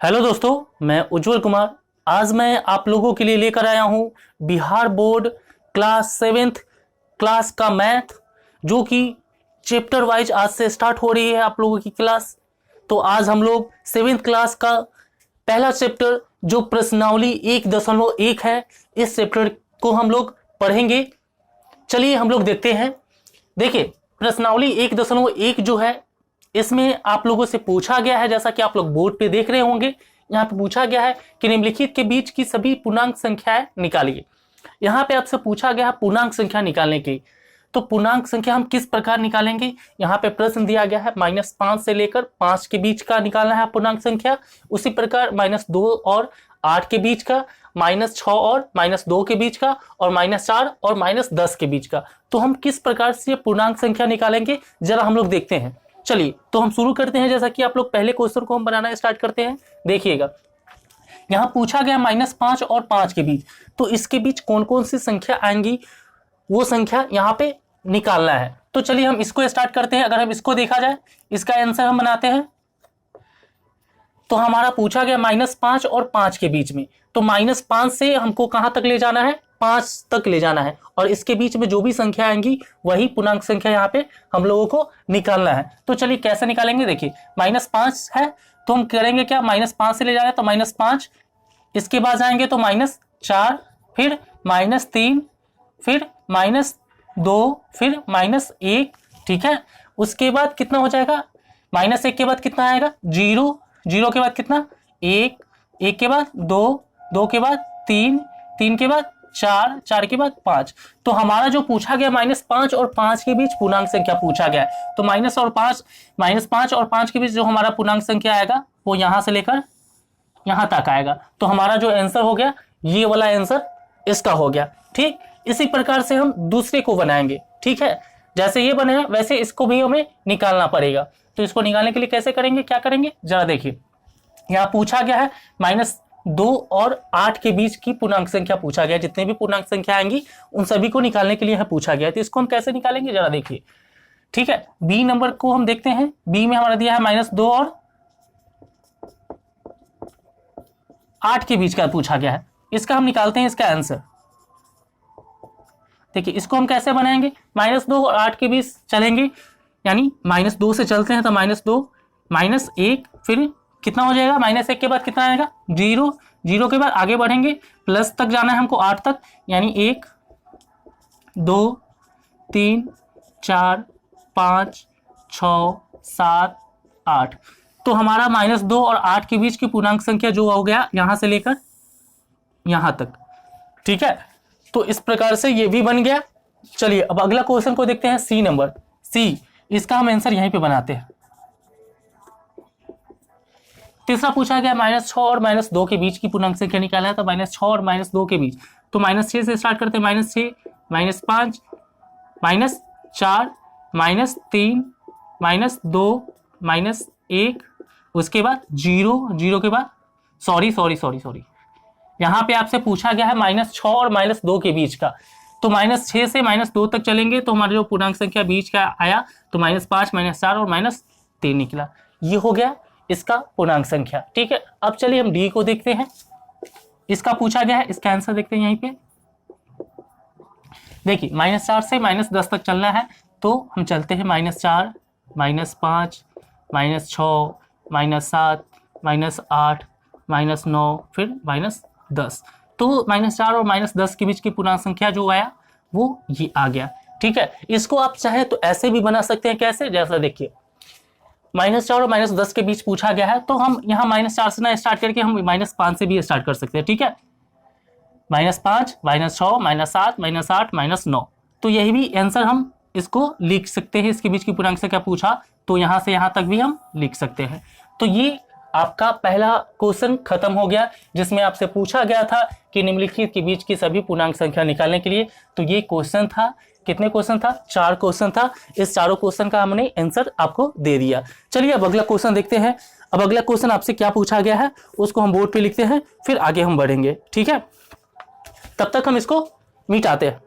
Hello दोस्तों, मैं उज्जवल कुमार। आज मैं आप लोगों के लिए लेकर आया हूं Bihar board class seventh class का मैथ, जो कि चैप्टर वाइज आज से स्टार्ट हो रही है आप लोगों की क्लास। तो आज हम लोग सेवेंथ क्लास का पहला चैप्टर जो प्रश्नावली 1.1 है, इस चैप्टर को हम लोग पढ़ेंगे। चलिए हम लोग देखते हैं। देखिए, प्रश्नावली 1.1 जो है, इसमें आप लोगों से पूछा गया है, जैसा कि आप लोग बोर्ड पे देख रहे होंगे, यहाँ पे पूछा गया है कि निम्नलिखित के बीच की सभी पूर्णांक संख्याएं निकालिए। यहाँ पे आपसे पूछा गया है पूर्णांक संख्या निकालने की। तो पूर्णांक संख्या हम किस प्रकार निकालेंगे? यहाँ पे प्रश्न दिया गया है -5 से लेकर 5 के बीच का निकालना है पूर्णांक संख्या। उसी प्रकार -2 और 8 के बीच का, -6 और -2 के बीच का, और -4 और -10 के बीच का। तो हम किस प्रकार से पूर्णांक संख्या निकालेंगे, जरा हम लोग देखते हैं। चलिए तो हम शुरू करते हैं। जैसा कि आप लोग पहले क्वेश्चन को हम बनाना स्टार्ट करते हैं। देखिएगा, यहाँ पूछा गया -5 और 5 के बीच, तो इसके बीच कौन कौन सी संख्या आएंगी, वो संख्या यहाँ पे निकालना है। तो चलिए हम इसको स्टार्ट करते हैं। अगर हम इसको देखा जाए, इसका आंसर हम बनाते हैं। तो हमारा पूछा गया -5 और 5 के बीच में, तो -5 से हमको कहां तक ले जाना है? 5 तक ले जाना है, और इसके बीच में जो भी संख्या आएंगी वही पूर्णांक संख्या यहाँ पे हम लोगों को निकालना है। तो चलिए कैसे निकालेंगे। देखिए, -5 है तो हम करेंगे क्या, -5 से ले जा रहे हैं तो -5, इसके बाद जाएंगे तो -4, फिर -3, फिर -2, फिर -1। ठीक है, उसके बाद कितना हो जाएगा? -1 के बाद कितना आएगा? 0, 0 के बाद कितना? 1, 1 के बाद 2, 2 के बाद 3, 3 के बाद 4, 4 के बाद 5। तो हमारा जो पूछा गया -5 और 5 के बीच पूर्णांक संख्या पूछा गया है। तो -5 और 5 के बीच जो हमारा पूर्णांक संख्या आएगा वो यहां से लेकर यहां तक आएगा। तो हमारा जो आंसर हो गया, ये वाला आंसर इसका हो गया। ठीक, इसी प्रकार से हम दूसरे को बनाएंगे। ठीक है, जैसे ये बने हैं वैसे इसको भी हमें निकालना पड़ेगा। तो इसको निकालने के लिए कैसे करेंगे, क्या करेंगे, जरा देखिए। यहाँ पूछा गया है -2 और 8 के बीच की पूर्णांक संख्या पूछा गया। जितने भी पूर्णांक संख्या आएंगी उन सभी को निकालने के लिए पूछा गया है। तो इसको हम कैसे निकालेंगे, जरा देखिए। ठीक है, बी नंबर को हम देखते हैं। बी में हमारा दिया है -2 और 8 के बीच का पूछा गया है। इसका हम निकालते हैं इसका आंसर। देखिए, इसको हम कैसे बनाएंगे, -2 और 8 के बीच चलेंगे, यानी -2 से चलते हैं तो -2, -1, फिर कितना हो जाएगा? -1 के बाद कितना आएगा? 0, 0 के बाद आगे बढ़ेंगे, प्लस तक जाना है हमको 8 तक, यानी 1, 2, 3, 4, 5, 6, 7, 8। तो हमारा -2 और 8 के बीच की पूर्णांक संख्या जो हो गया यहां से लेकर यहां तक। ठीक है, तो इस प्रकार से ये भी बन गया। चलिए अब अगला क्वेश्चन को देखते हैं, सी नंबर। सी, इसका हम आंसर यहीं पे बनाते हैं। तीसरा पूछा गया -6 और -2 के बीच की पूर्णांक संख्या निकाला है। तो -6 और -2 के बीच, तो -6 से स्टार्ट करते हैं। -6, -5, -4, -3, -2, -1, उसके बाद 0, 0 के बाद सॉरी यहाँ पे आपसे पूछा गया है -6 और -2 के बीच का। तो -6 से -2 तक चलेंगे तो हमारा जो पूर्णांक संख्या बीच का आया तो -5, -4 और -3 निकला। ये हो गया इसका पूर्णांक संख्या। ठीक है, अब चलिए हम डी को देखते हैं। इसका पूछा गया है, इसका आंसर देखते हैं यहीं पे। देखिए, -4 से -10 तक चलना है, तो हम चलते हैं -4, -5, -6, -7, -8, -9, फिर -10। तो -4 और -10 के बीच की पूर्णांक संख्या जो आया वो ये आ गया। ठीक है, इसको आप चाहे तो ऐसे भी बना सकते हैं। कैसे, जैसा देखिए, -4 और -10 के बीच पूछा गया है, तो हम यहाँ -4 से ना स्टार्ट करके हम -5 से भी स्टार्ट कर सकते हैं। ठीक है, -5, -6, -7, -8, -9। तो यही भी आंसर हम इसको लिख सकते हैं। इसके बीच की पूर्णांक संख्या पूछा तो यहाँ से यहाँ तक भी हम लिख सकते हैं। तो ये आपका पहला क्वेश्चन खत्म हो गया, जिसमें आपसे पूछा गया था कि निम्नलिखित के बीच की सभी पूर्णांक संख्या निकालने के लिए। तो ये क्वेश्चन था। कितने क्वेश्चन था? 4 क्वेश्चन था। इस चारों क्वेश्चन का हमने आंसर आपको दे दिया। चलिए अब अगला क्वेश्चन देखते हैं। अब अगला क्वेश्चन आपसे क्या पूछा गया है उसको हम बोर्ड पे लिखते हैं, फिर आगे हम बढ़ेंगे। ठीक है, तब तक हम इसको मिटाते हैं।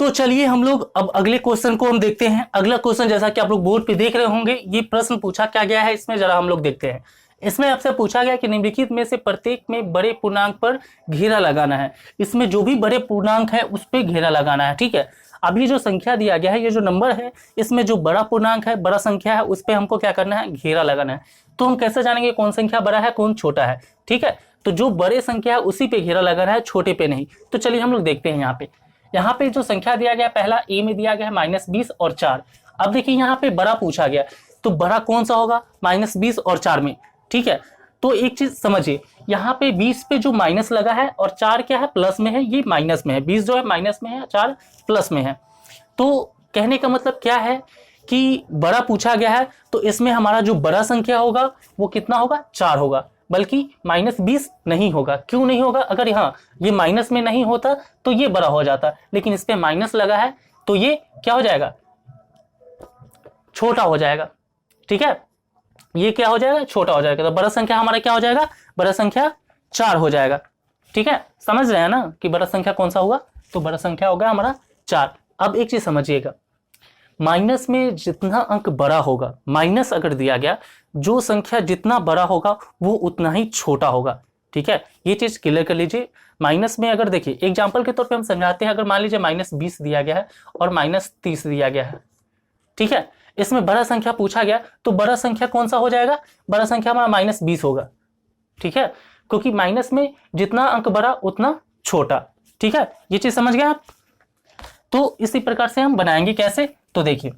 तो चलिए हम लोग अब अगले क्वेश्चन को हम देखते हैं। अगला क्वेश्चन जैसा कि आप लोग बोर्ड पे देख रहे होंगे, ये प्रश्न पूछा क्या गया है इसमें जरा हम लोग देखते हैं। इसमें आपसे पूछा गया कि निम्नलिखित में से प्रत्येक में बड़े पूर्णांक पर घेरा लगाना है। इसमें जो भी बड़े पूर्णांक है उस पर घेरा लगाना है, ठीक है। अब ये जो संख्या दिया गया है, ये जो नंबर है, इसमें जो बड़ा पूर्णांक है, बड़ा संख्या है, उस पर हमको क्या करना है, घेरा लगाना है। तो हम कैसे जानेंगे कौन संख्या बड़ा है कौन छोटा है, ठीक है। तो जो बड़े संख्या है उसी पे घेरा लगाना है, छोटे पे नहीं। तो चलिए हम लोग देखते हैं यहाँ पे जो संख्या दिया गया, पहला ए में दिया गया है -20 और 4। अब देखिए यहाँ पे बड़ा पूछा गया, तो बड़ा कौन सा होगा, -20 और 4 में, ठीक है। तो एक चीज समझिए, यहाँ पे 20 पे जो माइनस लगा है और 4 क्या है, प्लस में है, ये माइनस में है। 20 जो है माइनस में है, 4 प्लस में है। तो कहने का मतलब क्या है कि बड़ा पूछा गया है, तो इसमें हमारा जो बड़ा संख्या होगा वो कितना होगा, 4 होगा, बल्कि -20 नहीं होगा। क्यों नहीं होगा, अगर यहाँ ये माइनस में नहीं होता तो ये बड़ा हो जाता, लेकिन इस पे माइनस लगा है तो ये क्या हो जाएगा, छोटा हो जाएगा, ठीक है। ये क्या हो जाएगा, छोटा हो जाएगा। तो बड़ा संख्या हमारा क्या हो जाएगा, बड़ा संख्या 4 हो जाएगा, ठीक है। समझ रहे हैं ना कि बड़ा संख्या कौन सा हुआ, तो बड़ा संख्या होगा हमारा 4। अब एक चीज समझिएगा, माइनस में जितना अंक बड़ा होगा, माइनस अगर दिया गया, जो संख्या जितना बड़ा होगा वो उतना ही छोटा होगा, ठीक है। ये चीज क्लियर कर लीजिए। माइनस में अगर देखिए एग्जांपल के तौर पे हम समझाते हैं, अगर मान लीजिए -20 दिया गया है और -30 दिया गया है, ठीक है। इसमें बड़ा संख्या पूछा गया, तो बड़ा संख्या कौन सा हो जाएगा, बड़ा संख्या हमारा -20 होगा, ठीक है, क्योंकि माइनस में जितना अंक बड़ा उतना छोटा, ठीक है। ये चीज समझ गए आप। तो इसी प्रकार से हम बनाएंगे, कैसे, तो देखिए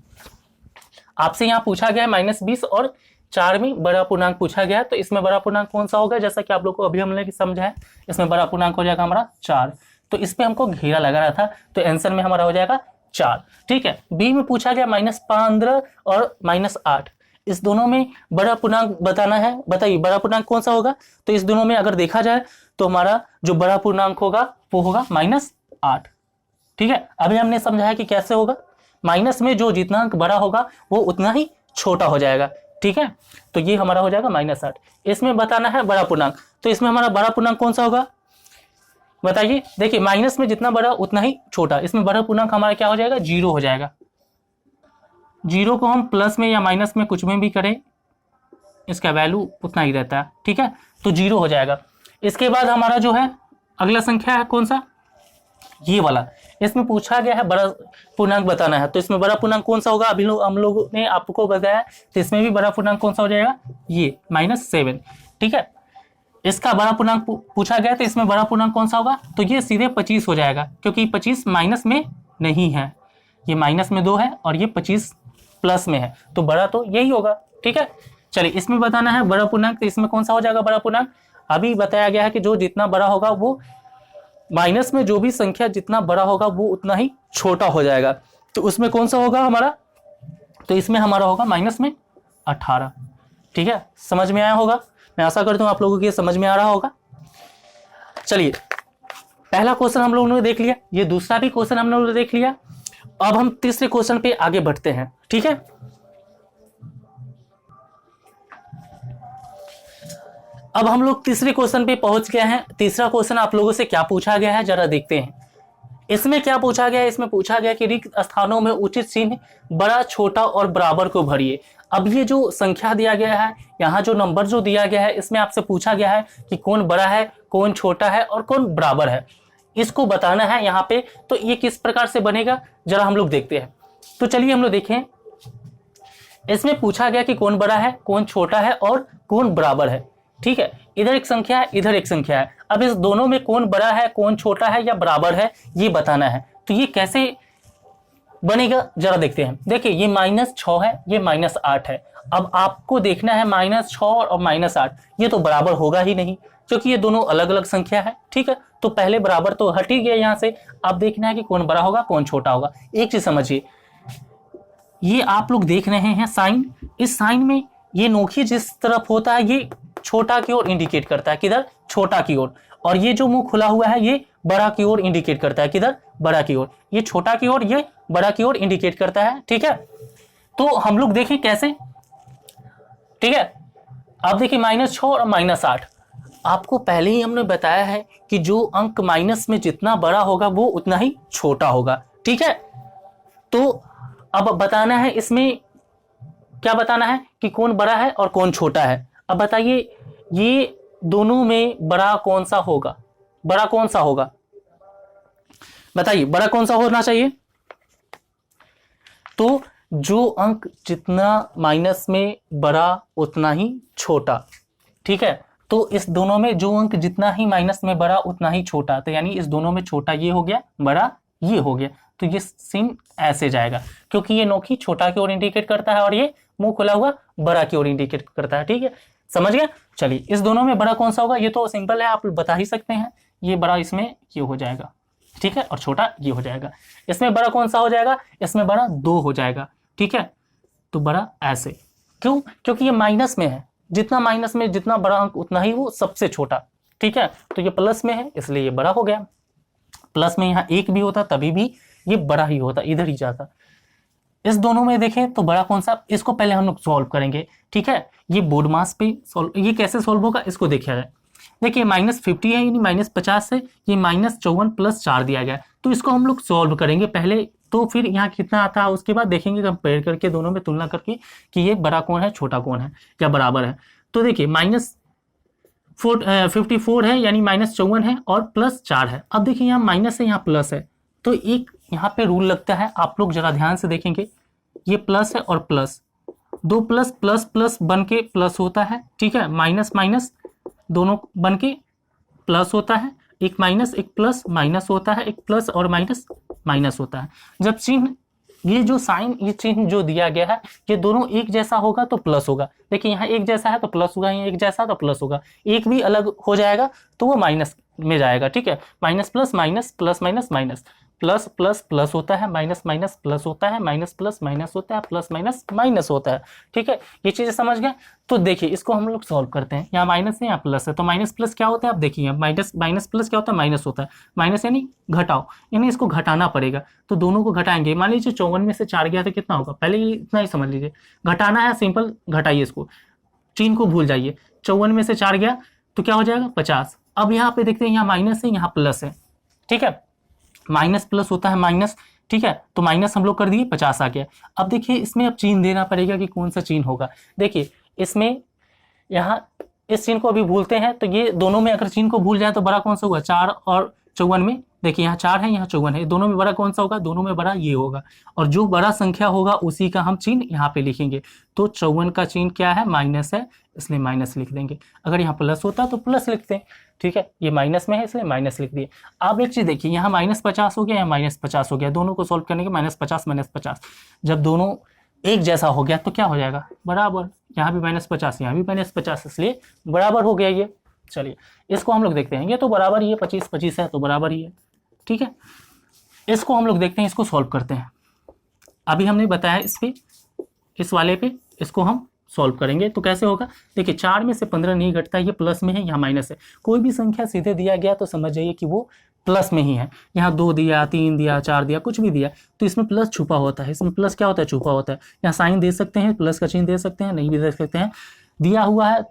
आपसे यहाँ पूछा गया है -20 और 4 में बड़ा पूर्णांक पूछा गया है, तो इसमें बड़ा पूर्णांक कौन सा होगा, जैसा कि आप लोग को अभी हमने समझा है, इसमें बड़ा पूर्णांक हो जाएगा हमारा 4। तो इस पे हमको घेरा लगाना था, तो आंसर में हमारा हो जाएगा 4, ठीक है। बी में पूछा गया -15 और -8, इस दोनों में बड़ा पूर्णांक बताना है, बताइए बड़ा पूर्णांक कौन सा होगा। तो इस दोनों में अगर देखा जाए तो हमारा जो बड़ा पूर्णांक होगा वो होगा -8, ठीक है। अभी हमने समझाया कि कैसे होगा, माइनस में जो जितना अंक बड़ा होगा वो उतना ही छोटा हो जाएगा, ठीक है। तो ये हमारा हो जाएगा -8। इसमें बताना है बड़ा पूर्णांक, तो इसमें हमारा बड़ा पूर्णांक कौन सा होगा, बताइए। देखिए माइनस में जितना बड़ा उतना ही छोटा, इसमें बड़ा पूर्णांक हमारा क्या हो जाएगा, 0 हो जाएगा। 0 को हम प्लस में या माइनस में कुछ में भी करें, इसका वैल्यू उतना ही रहता है, ठीक है। तो 0 हो जाएगा। इसके बाद हमारा जो है अगला संख्या है कौन सा, ये वाला। इसमें पूछा गया है बड़ा पूर्णांक बताना है, तो इसमें बड़ा पूर्णांक कौन सा होगा, अभी हम लोगों ने आपको बताया, तो इसमें भी बड़ा पूर्णांक कौन सा हो जाएगा, ये -7, ठीक है। इसका बड़ा पूर्णांक पूछा गया, तो इसमें बड़ा पूर्णांक कौन सा होगा, तो ये सीधे 25 हो जाएगा, क्योंकि 25 माइनस में नहीं है, ये माइनस में 2 है और ये 25 प्लस में है, तो बड़ा तो यही होगा, ठीक है। चलिए इसमें बताना है बड़ा पूर्णांक, तो इसमें कौन सा हो जाएगा बड़ा पूर्णांक, अभी बताया गया है कि जो जितना बड़ा होगा वो माइनस में जो भी संख्या जितना बड़ा होगा वो उतना ही छोटा हो जाएगा, तो उसमें कौन सा होगा हमारा, तो इसमें हमारा होगा -18, ठीक है। समझ में आया होगा, मैं आशा करता हूं आप लोगों को ये समझ में आ रहा होगा। चलिए पहला क्वेश्चन हम लोगों ने देख लिया, ये दूसरा भी क्वेश्चन हम लोगों ने देख लिया। अब हम तीसरे क्वेश्चन पे आगे बढ़ते हैं, ठीक है। अब हम लोग तीसरे क्वेश्चन पे पहुंच गए हैं। तीसरा क्वेश्चन आप लोगों से क्या पूछा गया है जरा देखते हैं। इसमें क्या पूछा गया है, इसमें पूछा गया कि रिक्त स्थानों में उचित चिन्ह बड़ा, छोटा और बराबर को भरिए। अब ये जो संख्या दिया गया है, यहाँ जो नंबर जो दिया गया है, इसमें आपसे पूछा गया है कि कौन बड़ा है, कौन छोटा है और कौन बराबर है, इसको बताना है यहाँ पे। तो ये किस प्रकार से बनेगा जरा हम लोग देखते हैं। तो चलिए हम लोग देखें, इसमें पूछा गया कि कौन बड़ा है, कौन छोटा है और कौन बराबर है, ठीक है। इधर एक संख्या है, इधर एक संख्या है। अब इस दोनों में कौन बड़ा है, कौन छोटा है या बराबर है, ये बताना है। तो ये कैसे बनेगा जरा देखते हैं। देखिए ये -6 है, ये -8 है। अब आपको देखना है -6 और -8, ये तो बराबर होगा ही नहीं, क्योंकि ये दोनों अलग अलग संख्या है, ठीक है। तो पहले बराबर तो हट ही गया यहाँ से। अब देखना है कि कौन बड़ा होगा, कौन छोटा होगा। एक चीज समझिए, ये आप लोग देख रहे हैं साइन, इस साइन में ये नोखी जिस तरफ होता है ये छोटा की ओर इंडिकेट करता है, किधर, छोटा की ओर। और ये जो मुंह खुला हुआ है ये बड़ा की ओर इंडिकेट करता है, किधर, बड़ा की ओर। ये छोटा की ओर, ये बड़ा की ओर इंडिकेट करता है, ठीक है। तो हम लोग देखें कैसे, ठीक है। अब देखिए -6 और -8, आपको पहले ही हमने बताया है कि जो अंक माइनस में जितना बड़ा होगा वो उतना ही छोटा होगा, ठीक है। तो अब बताना है इसमें, क्या बताना है कि कौन बड़ा है और कौन छोटा है। अब बताइए ये दोनों में बड़ा कौन सा होगा, बड़ा कौन सा होगा, बताइए बड़ा कौन सा होना चाहिए। तो जो अंक जितना माइनस में बड़ा उतना ही छोटा, ठीक है। तो इस दोनों में जो अंक जितना ही माइनस में बड़ा उतना ही छोटा, तो यानी इस दोनों में छोटा ये हो गया, बड़ा ये हो गया। तो ये सीन ऐसे जाएगा, क्योंकि ये नोकी छोटा की ओर इंडिकेट करता है और ये मुंह खुला हुआ बड़ा की ओर इंडिकेट करता है, ठीक है, समझ गया। चलिए इस दोनों में बड़ा कौन सा होगा, ये तो सिंपल है, आप बता ही सकते हैं। ये बड़ा इसमें ये हो जाएगा, ठीक है, और छोटा ये हो जाएगा। इसमें बड़ा कौन सा हो जाएगा, इसमें बड़ा 2 हो जाएगा, ठीक है। तो बड़ा ऐसे, क्यों, क्योंकि ये माइनस में है, जितना माइनस में जितना बड़ा अंक उतना ही वो सबसे छोटा, ठीक है। तो ये प्लस में है इसलिए ये बड़ा हो गया। प्लस में यहाँ 1 भी होता तभी भी ये बड़ा ही होता, इधर ही जाता। इस दोनों में देखें तो बड़ा कौन सा, इसको पहले हम लोग सॉल्व करेंगे, ठीक है। ये बोर्ड मास पे सॉल्व, ये कैसे सॉल्व होगा इसको देखिए जाए। देखिए -50 है यानी -50 है, ये -54 + 4 दिया गया है। तो इसको हम लोग सॉल्व करेंगे पहले, तो फिर यहाँ कितना आता है उसके बाद देखेंगे कंपेयर करके दोनों में तुलना करके कि ये बड़ा कौन है छोटा कौन है या बराबर है। तो देखिए -54 है यानी -54 है और +4 है। अब देखिए यहाँ माइनस है यहाँ प्लस है, तो एक यहाँ पे रूल लगता है, आप लोग जरा ध्यान से देखेंगे। ये प्लस है और प्लस, 2 प्लस प्लस प्लस बन के प्लस होता है, ठीक है। माइनस माइनस दोनों बन के प्लस होता है, एक माइनस एक प्लस माइनस होता है, एक प्लस और माइनस माइनस होता है। जब चिन्ह ये जो साइन ये चिन्ह जो दिया गया है ये दोनों एक जैसा होगा तो प्लस होगा। देखिए यहाँ एक जैसा है तो प्लस होगा, यहाँ एक जैसा तो प्लस होगा, एक भी अलग हो जाएगा तो वो माइनस में जाएगा, ठीक है। Minus plus minus plus minus minus, plus plus plus होता है, माइनस माइनस प्लस होता है, माइनस प्लस माइनस होता है, प्लस माइनस माइनस होता है, ठीक है। ये चीज़ें समझ गए। तो देखिए इसको हम लोग सॉल्व करते हैं। यहाँ माइनस है यहाँ प्लस है, तो माइनस प्लस क्या होता है आप देखिए, माइनस माइनस प्लस क्या होता है, माइनस होता है। माइनस यानी घटाओ, यानी इसको घटाना पड़ेगा, तो दोनों को घटाएंगे। मान लीजिए 54 में से 4 गया तो कितना होगा, पहले ये इतना ही समझ लीजिए। घटाना है सिंपल, घटाइए इसको, चिन्ह को भूल जाइए। 54 में से 4 गया तो क्या हो जाएगा 50। अब यहाँ पे देखते हैं यहाँ माइनस है यहाँ प्लस है, ठीक है। माइनस प्लस होता है माइनस, ठीक है। तो माइनस हम लोग कर दिए, 50 आ गया। अब देखिए इसमें अब चिन्ह देना पड़ेगा कि कौन सा चिन्ह होगा। देखिए इसमें यहाँ इस चिन्ह को अभी भूलते हैं, तो ये दोनों में अगर चिन्ह को भूल जाए तो बड़ा कौन सा होगा, 4 और 54 में। देखिए यहाँ 4 है यहाँ 54 है, दोनों में बड़ा कौन सा होगा, दोनों में बड़ा ये होगा। और जो बड़ा संख्या होगा उसी का हम चिन्ह यहाँ पे लिखेंगे। तो 54 का चिन्ह क्या है, माइनस है, इसलिए माइनस लिख देंगे। अगर यहाँ प्लस होता तो प्लस लिखते हैं, ठीक है। ये माइनस में है इसलिए माइनस लिख दिए। आप एक चीज़ देखिए, यहाँ -50 हो गया, यहाँ -50 हो गया, दोनों को सोल्व करने के -50 जब दोनों एक जैसा हो गया तो क्या हो जाएगा, बराबर। यहाँ भी -50 यहाँ भी -50, इसलिए बराबर हो गया ये। चलिए इसको हम लोग देखते हैं, ये तो बराबर ही है, 25 25 है तो बराबर ही है, ठीक है। इसको हम लोग देखते हैं, इसको सॉल्व करते हैं। अभी हमने बताया इस पे, इस वाले पे इसको हम सॉल्व करेंगे तो कैसे होगा। देखिए 4 में से 15 नहीं घटता, ये प्लस में है यहाँ माइनस है। कोई भी संख्या सीधे दिया गया तो समझ जाइए कि वो प्लस में ही है। यहाँ 2 दिया, 3 दिया, 4 दिया, कुछ भी दिया तो इसमें प्लस छुपा होता है। इसमें प्लस क्या होता है, छुपा होता है। यहाँ साइन दे सकते हैं, प्लस का चिन्ह दे सकते हैं, नहीं भी दे सकते हैं। दिया हुआ है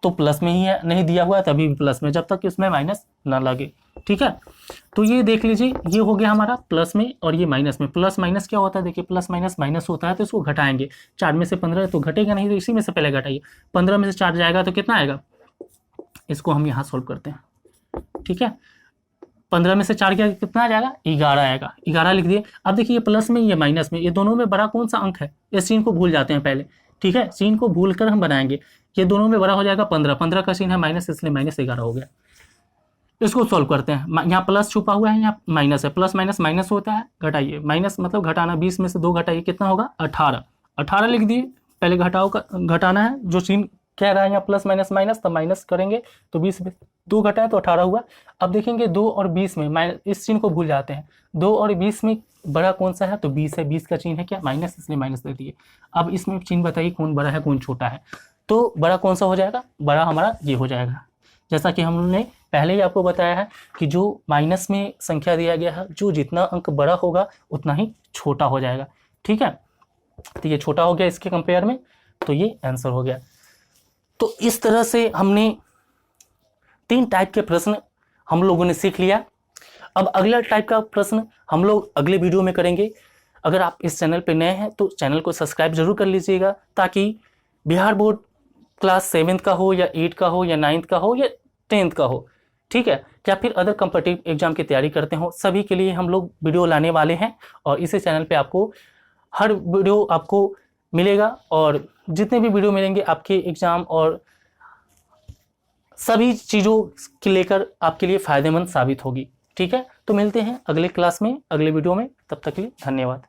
तो प्लस में ही है, नहीं दिया हुआ है तभी भी प्लस में, जब तक कि उसमें माइनस ना लगे, ठीक है। तो ये देख लीजिए, ये हो गया हमारा प्लस में और ये माइनस में। प्लस माइनस क्या होता है, देखिए प्लस माइनस माइनस होता है, तो इसको घटाएंगे। 4 में से 15 तो घटेगा नहीं, तो इसी में से पहले घटाइए। 15 में से 4 जाएगा तो कितना आएगा, इसको हम यहाँ सोल्व करते हैं, ठीक है। 15 में से 4 गया कितना आ जाएगा, 11 आएगा, 11 लिख दिए। अब देखिए ये प्लस में ये माइनस में, ये दोनों में बड़ा कौन सा अंक है, इस चिन्ह को भूल जाते हैं पहले, ठीक है। चिन्ह को भूल कर हम बनाएंगे। ये दोनों में बड़ा हो जाएगा 15, 15 का चिन्ह है माइनस, इसलिए -11 हो गया। इसको सॉल्व करते हैं। यहाँ प्लस छुपा हुआ है, यहाँ माइनस है, प्लस माइनस माइनस होता है, घटाइए। माइनस मतलब घटाना, 20 में से 2 घटाइए, कितना होगा 18, 18 लिख दिए। पहले घटाओ का घटाना है, जो चिन्ह कह रहा है यहाँ प्लस माइनस माइनस, तो माइनस करेंगे तो 20 में 2 घटाए तो 18 हुआ। अब देखेंगे 2 और 20 में, इस चिन्ह को भूल जाते हैं, 2 और 20 में बड़ा कौन सा है, तो 20 है। 20 का चिन्ह है क्या, माइनस, इसलिए माइनस दे दिए। अब इसमें चिन्ह बताइए कौन बड़ा है कौन छोटा है। तो बड़ा कौन सा हो जाएगा, बड़ा हमारा ये हो जाएगा। जैसा कि हमने पहले ही आपको बताया है कि जो माइनस में संख्या दिया गया है, जो जितना अंक बड़ा होगा उतना ही छोटा हो जाएगा, ठीक है। तो ये छोटा हो गया इसके कंपेयर में, तो ये आंसर हो गया। तो इस तरह से हमने 3 टाइप के प्रश्न हम लोगों ने सीख लिया। अब अगला टाइप का प्रश्न हम लोग अगले वीडियो में करेंगे। अगर आप इस चैनल पर नए हैं तो चैनल को सब्सक्राइब जरूर कर लीजिएगा, ताकि बिहार बोर्ड क्लास 7th का हो या 8 का हो या 9th का हो या 10th का हो, ठीक है, या फिर अदर कॉम्पिटिटिव एग्जाम की तैयारी करते हो, सभी के लिए हम लोग वीडियो लाने वाले हैं। और इसी चैनल पे आपको हर वीडियो आपको मिलेगा, और जितने भी वीडियो मिलेंगे आपके एग्जाम और सभी चीज़ों के लेकर आपके लिए फ़ायदेमंद साबित होगी। ठीक है, तो मिलते हैं अगले क्लास में, अगले वीडियो में। तब तक के लिए धन्यवाद।